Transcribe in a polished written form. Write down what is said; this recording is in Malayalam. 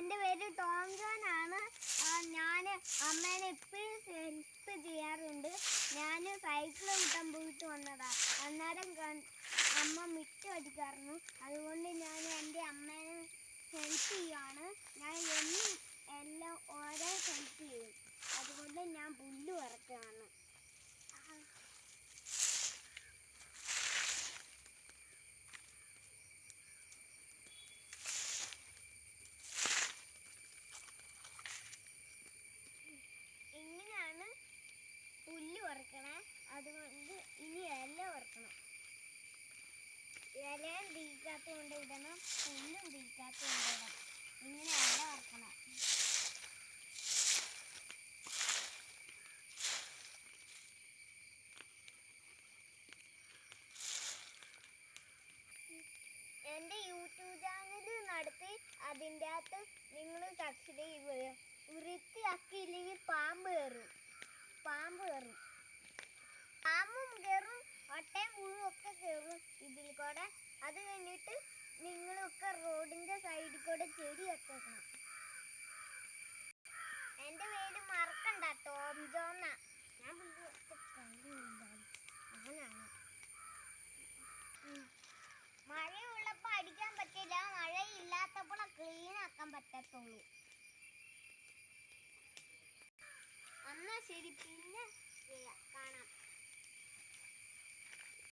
എൻ്റെ പേര് ടോം ജോൺ ആണ്. ഞാൻ അമ്മേനെ എപ്പോഴും ഹെൽപ്പ് ചെയ്യാറുണ്ട്. ഞാൻ സൈക്കിൾ കിട്ടാൻ പോയിട്ട് വന്നതാണ്. അന്നേരം അമ്മ മിറ്റം അടിക്കാറുണ്ട്. അതുകൊണ്ട് ഞാൻ എൻ്റെ അമ്മേനെ ഹെൽപ്പ് ചെയ്യുകയാണ്. ഞാൻ എല്ലാം ഓരോ ഹെൽപ്പ് ചെയ്യും. അതുകൊണ്ട് ഞാൻ പുല്ല് വറക്കുകയാണ്. ഇങ്ങനെയാണ് പുല്ല് വറുക്കണേ. അതുകൊണ്ട് ഇനി ഇല വറുക്കണം. ഇലയും തീക്കാത്ത കൊണ്ട് ഇടണം, പുല്ലും തീക്കാത്ത കൊണ്ട് ഇടണം. ഇങ്ങനെ ഇല വറുക്കണം. എൻ്റെ യൂട്യൂബ് ചാനൽ നടത്തി അതിൻ്റെ അകത്ത് നിങ്ങൾ സബ്സ്ക്രൈബ് ചെയ്യും. വൃത്തിയാക്കിയില്ലെങ്കിൽ പാമ്പ് കയറും. പാമ്പും കയറും, ഒട്ടയും പുഴുവും ഒക്കെ കയറും ഇതിൽ കൂടെ. അത് കഴിഞ്ഞിട്ട് നിങ്ങളൊക്കെ റോഡിൻ്റെ സൈഡിൽ കൂടെ ചെടി വെക്കണം. എൻ്റെ പേര് മറക്കണ്ട, ടോം ജോൺ. ഞാൻ അങ്ങനാണ്. മഴയുള്ളപ്പോൾ അടിക്കാൻ പറ്റില്ല, മഴയില്ലാത്തപ്പോൾ ക്ലീൻ ആക്കാൻ പറ്റത്തുള്ളൂ. എന്നാ ശരി, പിന്നെ കാണാം.